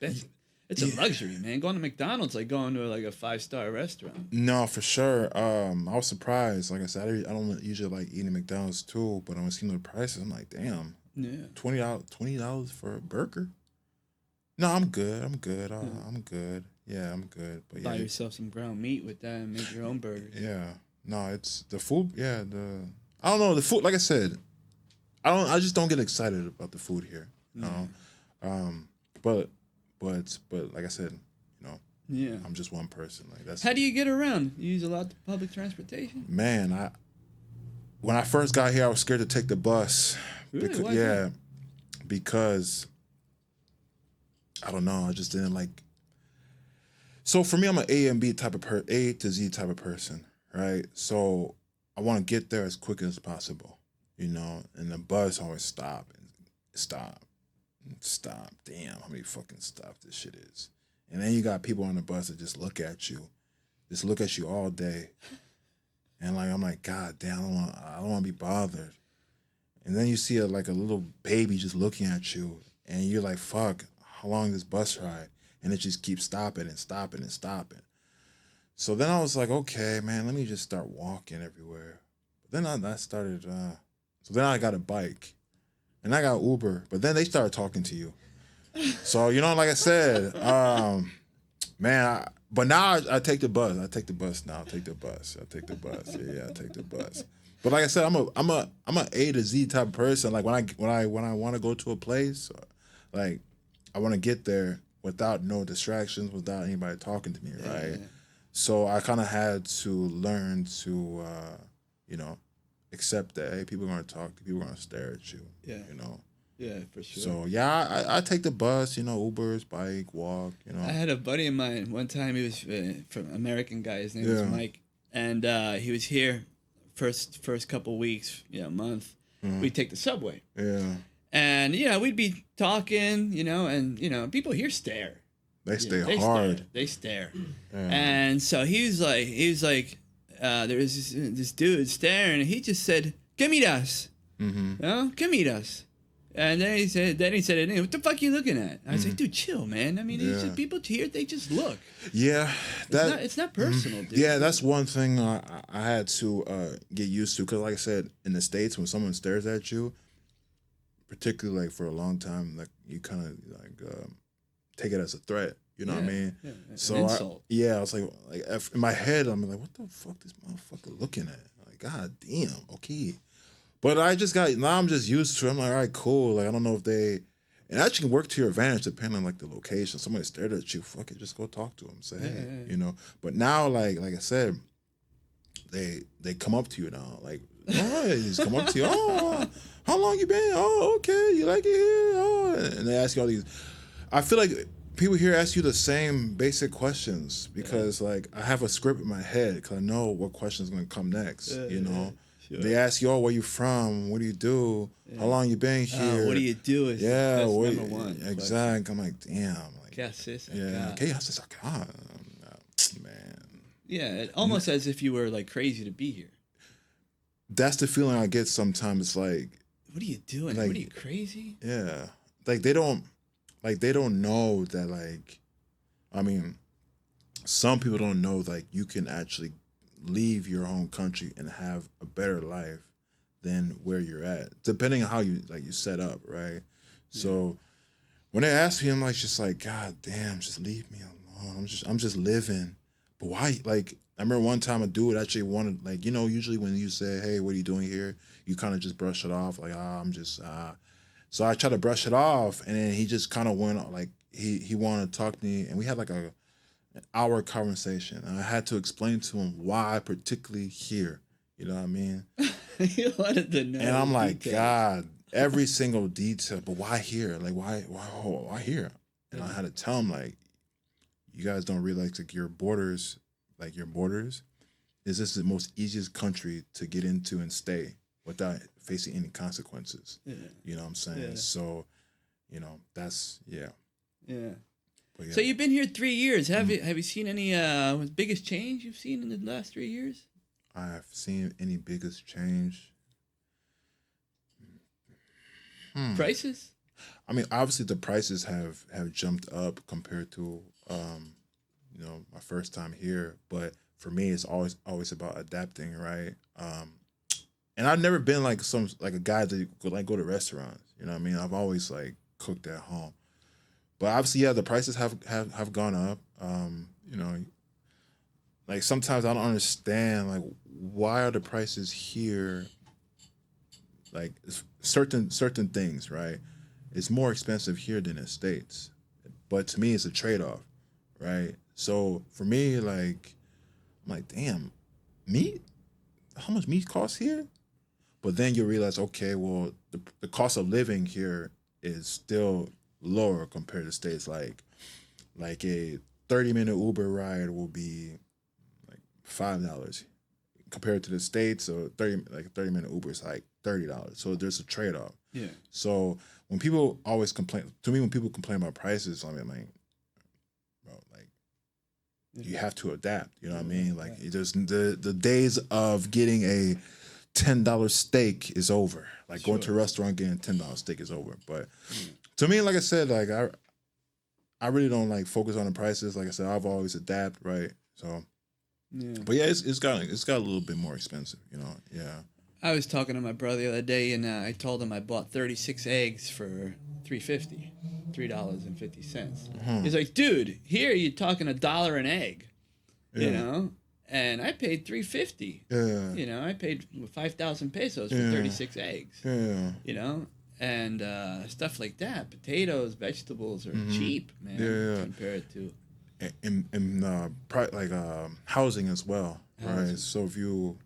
expensive. It's a luxury, man. Going to McDonald's like going to like a 5-star restaurant. No, for sure. I was surprised. Like I said, I don't usually like eating McDonald's too, but when I was seeing the prices, I'm like, damn. Yeah. $20 for a burger? No, I'm good. I'm good. Yeah, I'm good. But buy yourself some ground meat with that and make your own burgers. Yeah. No, it's the food. Yeah, I don't know the food. Like I said, I just don't get excited about the food here. You know, but like I said, Yeah. I'm just one person. Like that's. How do you get around? You use a lot of public transportation? Man, when I first got here, I was scared to take the bus. Really? Why is that? Because I don't know. I just didn't like. So for me, I'm an A and B type of A to Z type of person, right? So I want to get there as quick as possible, and the bus always stop and stop and stop. Damn, how many fucking stops this shit is. And then you got people on the bus that just look at you all day. And like, I'm like, God damn, I don't want to be bothered. And then you see a little baby just looking at you, and you're like, fuck, how long is this bus ride? And it just keeps stopping and stopping and stopping. So then I was like, okay, man, let me just start walking everywhere. But then I started, so then I got a bike, and I got Uber, but then they started talking to you. So, like I said, man, but now I take the bus. I take the bus now. I take the bus. Yeah, I take the bus. But like I said, I'm a A to Z type of person. Like when I want to go to a place, like I want to get there without no distractions, without anybody talking to me, right? Yeah. So I kind of had to learn to, accept that, hey, people are going to talk to you, people are going to stare at you, Yeah, for sure. So, yeah, I take the bus, Ubers, bike, walk, I had a buddy of mine one time. He was from American guy. His name was Mike. And he was here first couple weeks, month. Mm-hmm. We'd take the subway. Yeah. And, we'd be talking, and, people here stare. They stay hard. They stare. Yeah. And so he was like, there was this dude staring, and he just said, "¿Qué miras?" Mm-hmm. "¿Qué miras?" And then he said, "What the fuck are you looking at?" I was like, "Dude, chill, man. I mean, it's just people here, they just look." Yeah, it's not personal, dude. Yeah, that's one thing I had to get used to, because, like I said, in the States, when someone stares at you, particularly like for a long time, like you kind of take it as a threat. You know what I mean? Yeah. So an insult. I was like in my head, I'm like, what the fuck this motherfucker looking at? Like, God damn, okay. But now I'm just used to it. I'm like, all right, cool. Like, I don't know if and that can work to your advantage depending on like the location. Somebody stared at you, fuck it, just go talk to them. Say, hey, But now, like I said, they come up to you now. Like, all right, they just come up to you. Oh, how long you been? Oh, okay, you like it here? Oh, and they ask you all these. I feel like people here ask you the same basic questions because like I have a script in my head because I know what question is going to come next. Sure. They ask you, "Oh, where you from? What do you do? How long you been here? What do you do?" That's number one. Exactly. I'm like, damn. Like, ¿Qué haces acá? Yeah. ¿Qué haces acá? Man. Yeah, almost as if you were like crazy to be here. That's the feeling I get sometimes. It's like, what are you doing? Like, what are you, crazy? Yeah. Like they don't know that, like, I mean, some people don't know like you can actually leave your home country and have a better life than where you're at, depending on how you set up, right? Yeah. So when they ask me, I'm like, just like, God damn, just leave me alone. I'm just living. But why? Like, I remember one time a dude actually wanted, like, usually when you say, hey, what are you doing here? You kind of just brush it off, like, I'm just, So I tried to brush it off, and then he just kind of went, like, he wanted to talk to me, and we had like an hour conversation. And I had to explain to him why particularly here. You know what I mean? You wanted to know. And I'm like, details. God, every single detail, but why here? Like, why here? And I had to tell him, like, you guys don't realize, like, your borders is this the most easiest country to get into and stay without facing any consequences. Yeah. You know what I'm saying? Yeah. So, that's, yeah. Yeah. Yeah. So you've been here 3 years. Have you seen any biggest change you've seen in the last 3 years? I've seen any biggest change. Prices? I mean, obviously the prices have jumped up compared to my first time here. But for me, it's always about adapting, right? And I've never been like a guy that could like go to restaurants. You know what I mean? I've always like cooked at home. But obviously, yeah, the prices have gone up. Like sometimes I don't understand, like, why are the prices here, like certain things, right? It's more expensive here than in the States. But to me, it's a trade-off, right? So for me, like, I'm like, damn, meat? How much meat costs here? But then you realize, okay, well, the cost of living here is still lower compared to states. Like a 30-minute Uber ride will be like $5 compared to the states. So 30-minute Uber is like $30. So there's a trade off. Yeah. So when people always complain, to me, when people complain about prices, I mean, like, bro, like, you have to adapt. You know what I mean? Like, there's the days of getting a $10 steak is over. Like going to a restaurant getting a $10 steak is over. But to me, like I said, like I really don't like focus on the prices. Like I said, I've always adapt, right? So, but yeah, it's got a little bit more expensive, you know. Yeah. I was talking to my brother the other day, and I told him I bought 36 eggs for $3.50. $3.50. He's like, dude, here you're talking $1 an egg, you know, and I paid $3.50. Yeah. You know, I paid 5,000 pesos for 36 eggs. Yeah. You know, and stuff like that. Potatoes, vegetables are cheap, man, compared to. And housing as well, right? So if you.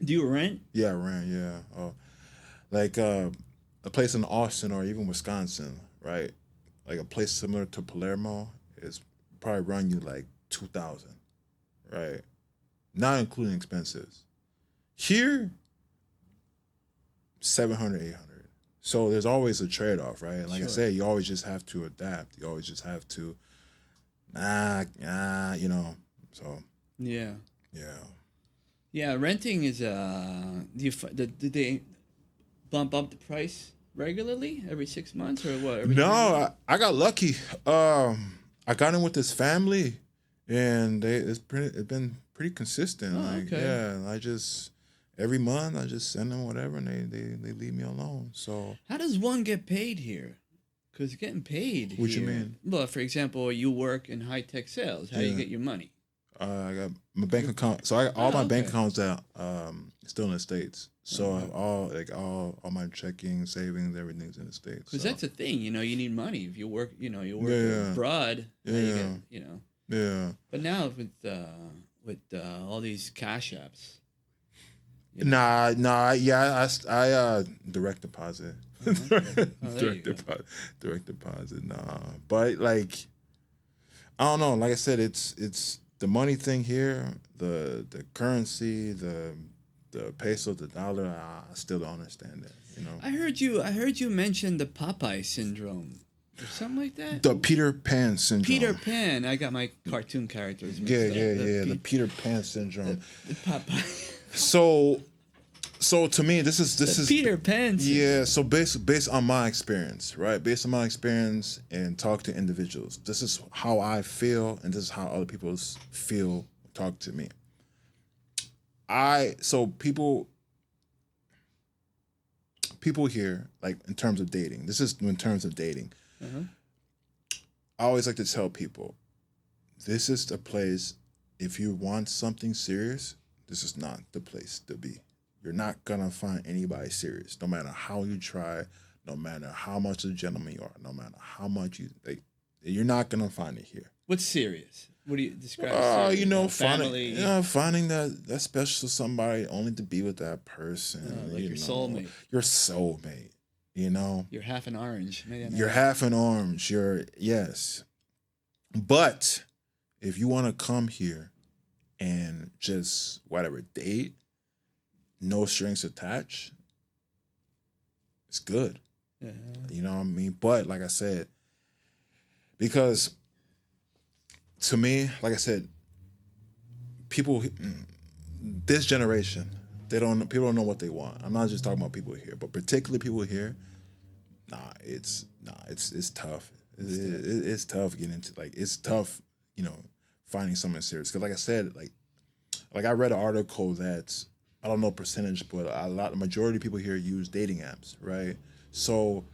Do you rent? Yeah, rent. Yeah, like a place in Austin or even Wisconsin, right? Like a place similar to Palermo is probably run you like 2,000, right? Not including expenses. Here, 700, 800. So there's always a trade off, right? Like I said, you always just have to adapt. You always just have to, you know. So yeah. Yeah, renting is did they bump up the price regularly every 6 months or what? No, I got lucky. I got in with this family, and it's been pretty consistent. Oh, okay. Yeah, I just every month I just send them whatever, and they leave me alone. So how does one get paid here? Because getting paid. What you mean? Well, for example, you work in high-tech sales. How do you get your money? I got my bank account. So I got all my bank accounts that still in the States. So I have all my checking, savings, everything's in the States. Because that's the thing, you know, you need money if you work. You know, you work abroad. Yeah. You get, you know. Yeah. But now with all these cash apps. Nah. Yeah, I direct deposit. Direct deposit. Nah, but like, I don't know. Like I said, it's the money thing here, the currency, the peso, the dollar. I still don't understand that. You know. I heard you mention the Popeye syndrome. Or something like that? The Peter Pan syndrome. Peter Pan. I got my cartoon characters mixed up. The Peter Pan syndrome. The Popeye. So to me, this is Peter Pan syndrome. Yeah, so based on my experience, right? Based on my experience and talk to individuals, this is how I feel, and this is how other people feel. Talk to me. People here, like in terms of dating. This is in terms of dating. I always like to tell people, this is the place. If you want something serious, this is not the place to be. You're not gonna find anybody serious, no matter how you try, no matter how much of a gentleman you are, no matter how much you're not gonna find it here. What's serious? What do you describe? Serious? You know, family. Finding that special somebody only to be with that person. Like your soulmate. Your soulmate. You know. You're half an orange. You're half an orange. Yes. But if you want to come here and just whatever date, no strings attached, it's good. Yeah. You know what I mean? But like I said, because to me, like I said, people, this generation, people don't know what they want. I'm not just talking about people here, but particularly people here. It's tough. It's tough getting into, like, it's tough, you know, finding something serious. Because like I said, like I read an article that's, I don't know percentage, but the majority of people here use dating apps, right? So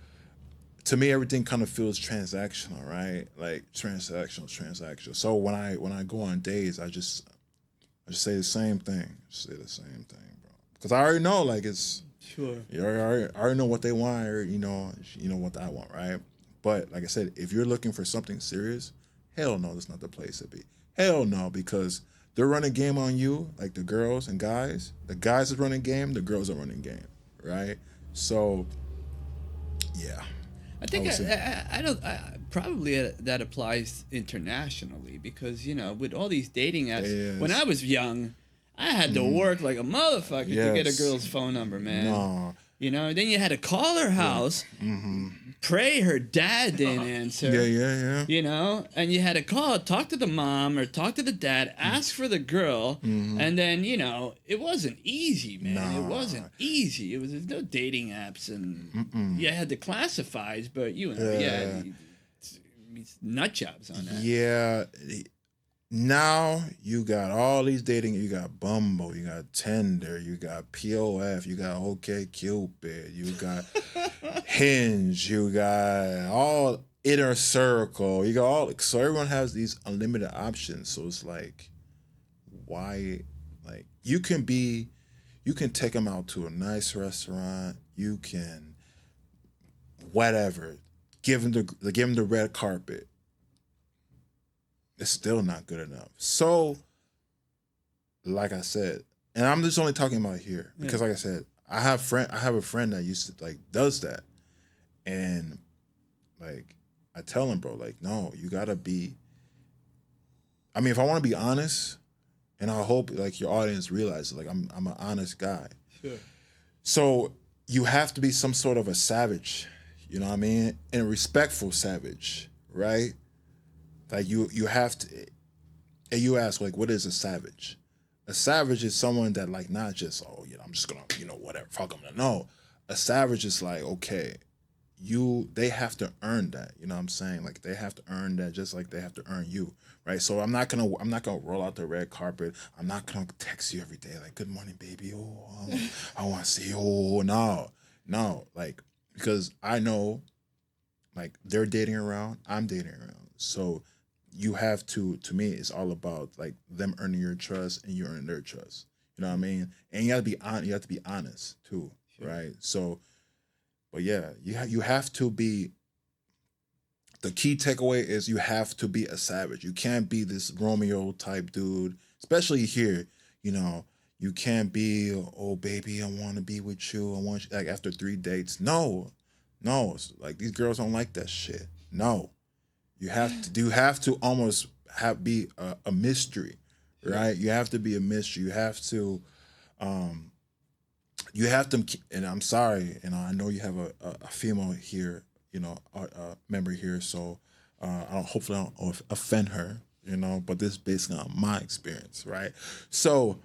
to me, everything kind of feels transactional, right? Like transactional. So when I go on dates, I just say the same thing. Bro. Because I already know, like, it's sure. I already know what they want, or you know what I want, right? But like I said, if you're looking for something serious, hell no, that's not the place to be. Hell no, because they're running game on you, like the girls and guys. The guys are running game, the girls are running game, right? So, yeah. I think would say- I don't. Probably that applies internationally because with all these dating apps. Yes. When I was young, I had to work like a motherfucker to get a Yes. girl's phone number, man. No. Then you had to call her house, pray her dad didn't answer. Yeah. And you had to talk to the mom or talk to the dad, ask for the girl, and then it wasn't easy, man. Nah. It wasn't easy. There's no dating apps, and you had the classifieds, but nut jobs on that. Yeah. Now you got all these dating. You got Bumble, you got Tinder, you got POF, you got OkCupid, you got Hinge, you got all Inner Circle. You got all. So everyone has these unlimited options. So it's like, why? Like you can take them out to a nice restaurant. You can, whatever, give them the red carpet. It's still not good enough. So, like I said, and I'm just only talking about here because, like I said, I have a friend that used to does that, and like I tell him, bro, like no, you gotta be. I mean, if I want to be honest, and I hope like your audience realizes, like I'm an honest guy. Sure. So you have to be some sort of a savage, you know what I mean, and a respectful savage, right? Like you have to, and you ask like, what is a savage? A savage is someone that like not just I'm just gonna whatever fuck them. No, a savage is like okay, they have to earn that. You know what I'm saying? Like they have to earn that just like they have to earn you, right? So I'm not gonna roll out the red carpet. I'm not gonna text you every day like good morning baby. I want to see you. No, like because I know, like they're dating around, I'm dating around, so. You have to me, it's all about like them earning your trust and you earning their trust. You know what I mean? And you have to be honest too, sure. Right? So, but yeah, you have to be. The key takeaway is you have to be a savage. You can't be this Romeo type dude, especially here. You can't be oh baby, I want to be with you. I want you, like after 3 dates. No, like these girls don't like that shit. No. You have to almost be a mystery, right? You have to be a mystery. You have to, and I'm sorry, and I know you have a female here, member here, so hopefully I don't offend her, but this is based on my experience, right? So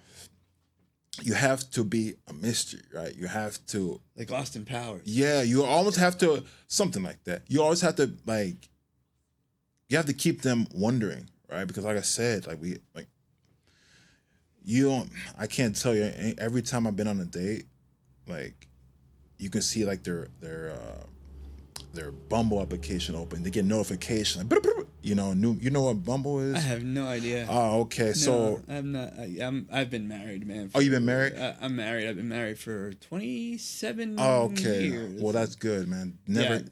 you have to be a mystery, right? You have to like Austin Powers. Yeah, you almost have to something like that. You always have to like. You have to keep them wondering, right? Because like I said, I can't tell you every time I've been on a date, like you can see like their Bumble application open. They get notification, like, you know what Bumble is? I have no idea. Oh, okay. No, so I'm not. I've been married, man. Oh, you've been married? I'm married. I've been married for 27 okay. years. Well, that's good, man. Never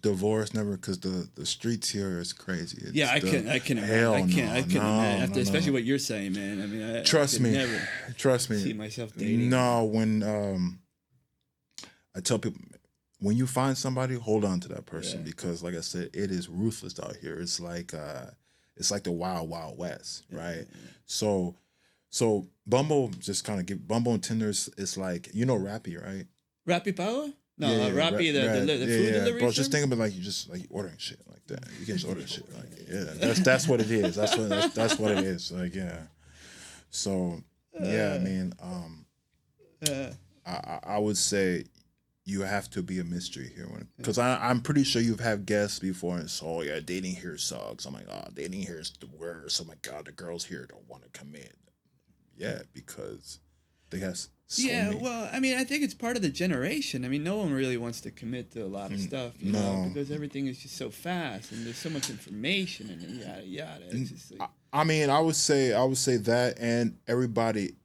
divorce, never, because the streets here is crazy. It's I can imagine. Hell I can't no, after, especially what you're saying, man. I mean, trust me. See myself dating. No, when I tell people, when you find somebody, hold on to that person because, like I said, it is ruthless out here. It's like the wild, wild west, right? Yeah. So Bumble just kind of Bumble and Tinder is like Rappi, right? Rappi Power? No, yeah, Rappi, the food delivery. Bro, just think of it like you just like ordering shit like that. You can just order shit like that's what it is. That's what it is. Like So I mean, I would say you have to be a mystery here because I'm pretty sure you've had guests before and so dating here sucks. I'm like, dating here is the worst. Oh my god, the girls here don't want to commit. Yeah, because they have. Well, I mean, I think it's part of the generation. I mean, no one really wants to commit to a lot of stuff, you know, because everything is just so fast and there's so much information and yada yada. It's just like... I mean, I would say that, and everybody,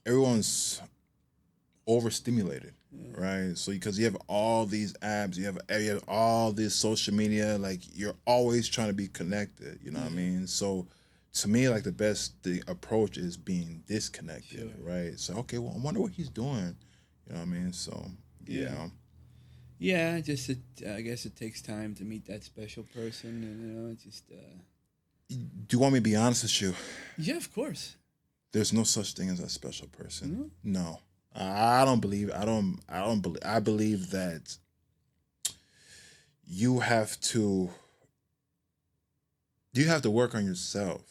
everyone's overstimulated. right? So because you have all these apps, you have all this social media, like you're always trying to be connected. You know what I mean? So to me, like the approach is being disconnected, right? So okay, well, I wonder what he's doing. You know what I mean? So yeah. Yeah, just I guess it takes time to meet that special person, and it's just. Do you want me to be honest with you? Yeah, of course. There's no such thing as a special person. Mm-hmm. No, I don't believe. I don't believe. I believe that you have to. You have to work on yourself,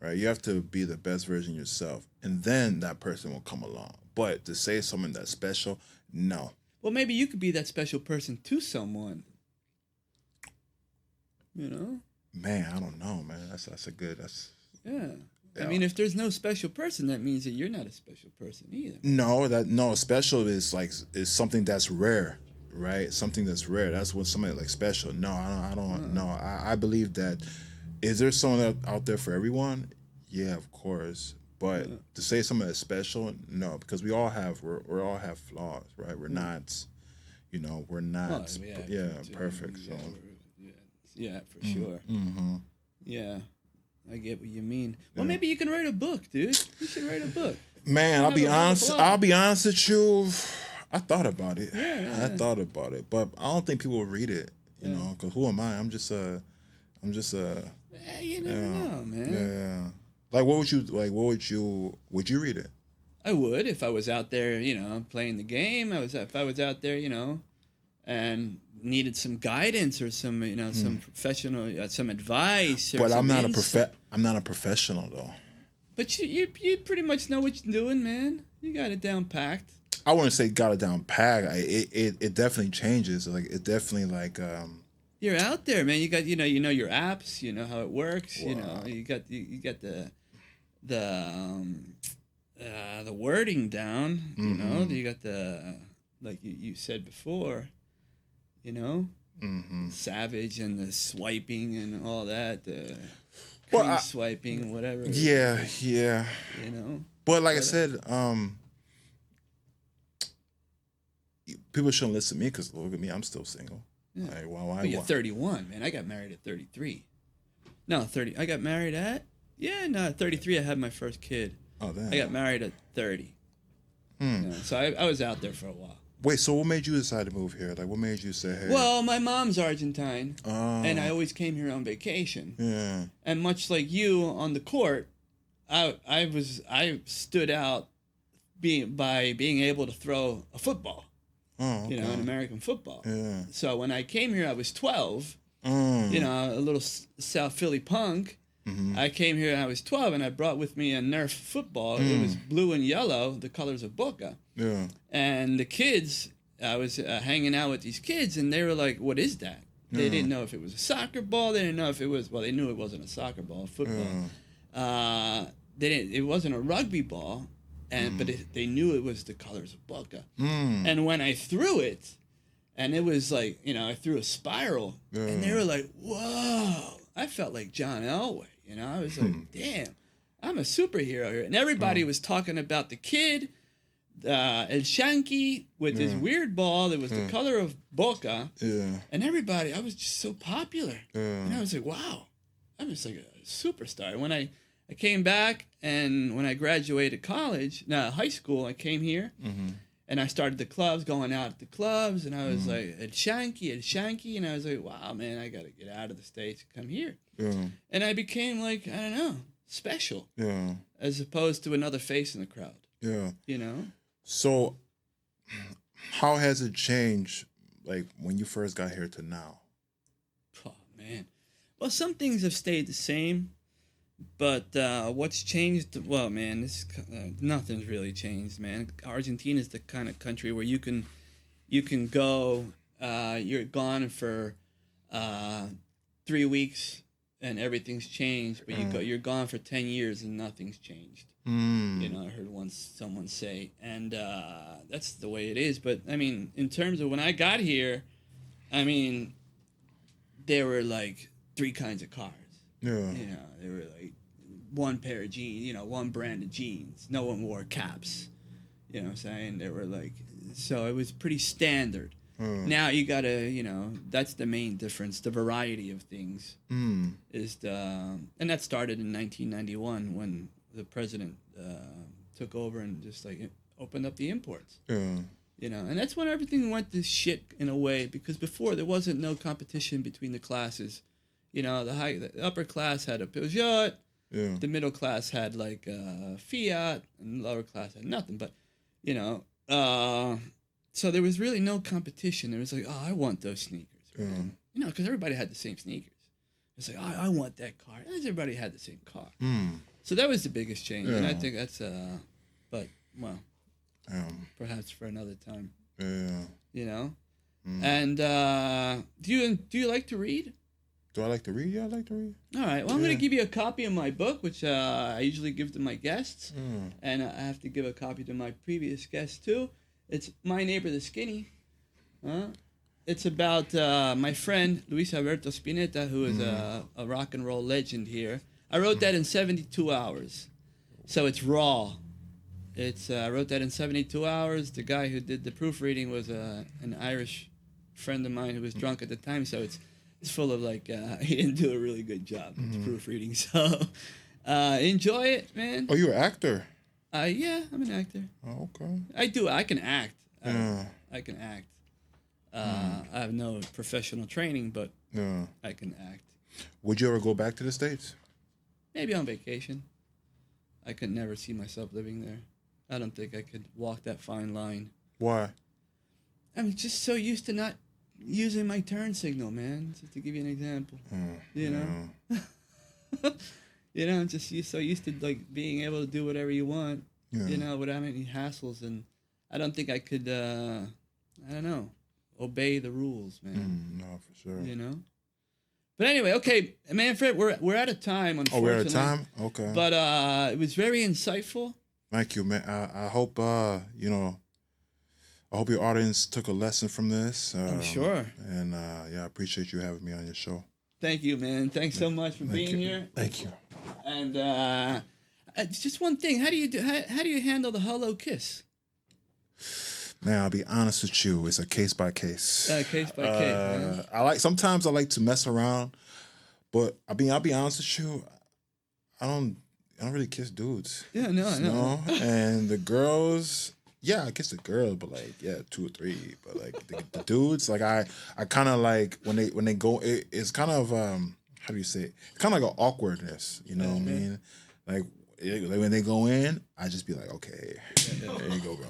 right? You have to be the best version of yourself, and then that person will come along. But to say someone that's special, no. Well, maybe you could be that special person to someone. You know. Man, I don't know, man. That's a good. Yeah. Yeah. I mean, if there's no special person, that means that you're not a special person either. No, special is something that's rare, right? Something that's rare. That's what somebody like special. No, I don't. No, I believe that. Is there someone out there for everyone? Yeah, of course. But to say someone that's special, no, because we all have flaws, right? We're not, we're not. Perfect. So. Yeah, for sure. Mm-hmm. Yeah. I get what you mean. Well, maybe you can write a book, dude. You should write a book. Man, I'll be honest with you. I thought about it. Yeah. I thought about it, but I don't think people will read it. You know, because who am I? I'm just a. You never know, man. Yeah. Like, would you read it? I would if I was out there, playing the game. If I was out there, and needed some guidance or some, some professional, some advice. Or But some I'm not a professional though. But you pretty much know what you're doing, man. You got it down packed. I wouldn't say got it down packed. It definitely changes. Like it definitely like. You're out there, man. You got you know your apps. You know how it works. Wow. You got the wording down. Mm-hmm. You got the like you said before. Savage and the swiping and all that. The swiping, whatever. Yeah. But like I said, people shouldn't listen to me because look at me, I'm still single. Yeah. Like, why? But you're 31, man. I got married at 33. No, 30. I got married at 33. I had my first kid. Oh, damn. I got married at 30. So I was out there for a while. Wait, so what made you decide to move here? Like, what made you say, hey? Well, my mom's Argentine, and I always came here on vacation. Yeah. And much like you on the court, I stood out by being able to throw a football. Oh, okay. An American football. Yeah. So when I came here, I was 12. Mm. A little South Philly punk. Mm-hmm. I came here and I was 12, and I brought with me a Nerf football. It was blue and yellow, the colors of Boca. Yeah. And the kids, I was hanging out with these kids, and they were like, "What is that?" They didn't know if it was a soccer ball. They didn't know if it was. Well, they knew it wasn't a soccer ball, football. They didn't. It wasn't a rugby ball, but they knew it was the colors of Boca. And when I threw it, and it was like I threw a spiral, and they were like, "Whoa!" I felt like John Elway. I was like, "Damn, I'm a superhero here." And everybody was talking about the kid. El Shanky with his weird ball that was the color of Boca. Yeah. And everybody, I was just so popular. Yeah. And I was like, wow, I'm just like a superstar. When I came back and when I graduated high school, I came here and I started the clubs, going out at the clubs. And I was like, El Shanky. And I was like, wow, man, I got to get out of the States and come here. Yeah. And I became like, I don't know, special. Yeah. As opposed to another face in the crowd. Yeah. So, how has it changed, like, when you first got here to now? Oh, man. Well, some things have stayed the same, but what's changed, well, man, nothing's really changed, man. Argentina is the kind of country where you can go, you're gone for 3 weeks and everything's changed, but you're gone for 10 years and nothing's changed. I heard someone say, and that's the way it is. But I mean, in terms of when I got here, I mean, there were like 3 kinds of cars. Yeah. There were like one pair of jeans, one brand of jeans. No one wore caps. You know what I'm saying? There were like so it was pretty standard. Now you gotta, that's the main difference. The variety of things is and that started in 1991 when the president took over and just like opened up the imports. And that's when everything went to shit in a way, because before there wasn't no competition between the classes. The upper class had a Peugeot, the middle class had like a Fiat, and the lower class had nothing. But so there was really no competition. There was like, oh, I want those sneakers, because everybody had the same sneakers. It's like, oh, I want that car. Everybody had the same car. So that was the biggest change, and I think that's but well. Perhaps for another time. And do you like to read? Do I like to read? Yeah, I like to read. All right. Well, I'm going to give you a copy of my book, which I usually give to my guests, and I have to give a copy to my previous guests too. It's My Neighbor the Skinny. It's about my friend Luis Alberto Spinetta, who is a rock and roll legend here. I wrote that in 72 hours, so it's raw. I wrote that in 72 hours. The guy who did the proofreading was an Irish friend of mine who was drunk at the time, so it's full of like he didn't do a really good job with proofreading. So enjoy it, man. Oh, you're an actor? Yeah, I'm an actor. Oh, okay. I can act. I can act. I have no professional training, but I can act. Would you ever go back to the States? Maybe on vacation. I could never see myself living there. I don't think I could walk that fine line. Why? I'm just so used to not using my turn signal, man. Just to give you an example, I'm just so used to like being able to do whatever you want, without any hassles, and I don't think I could. Obey the rules, man. No, for sure. But anyway, okay, Manfred, we're out of time. Unfortunately. Oh, we're out of time. Okay. But it was very insightful. Thank you, man. I hope I hope your audience took a lesson from this. I'm sure. And I appreciate you having me on your show. Thank you, man. Thanks so much for being here. Thank you. And just one thing, how do you handle the hello kiss? Man, I'll be honest with you. It's a case by case. Case by case. Man. Sometimes I like to mess around, but I'll be honest with you. I don't really kiss dudes. Yeah, no, I know. And the girls, I kiss the girls, but like 2 or 3. But like the dudes, like I kind of like when they go. It's kind of how do you say it? It's kind of like an awkwardness. You know what I mean? Like when they go in, I just be like, okay, there you go, bro.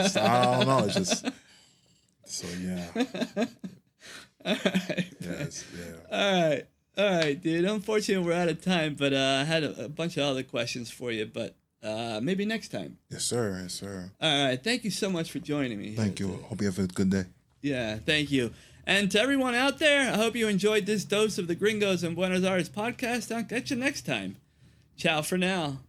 So I don't know. It's just so All right. All right, dude. Unfortunately, we're out of time, but I had a bunch of other questions for you, but maybe next time. Yes, sir. Yes, sir. All right. Thank you so much for joining me. Thank you. Hope you have a good day. Yeah, thank you. And to everyone out there, I hope you enjoyed this dose of the Gringos and Buenos Aires podcast. I'll catch you next time. Ciao for now.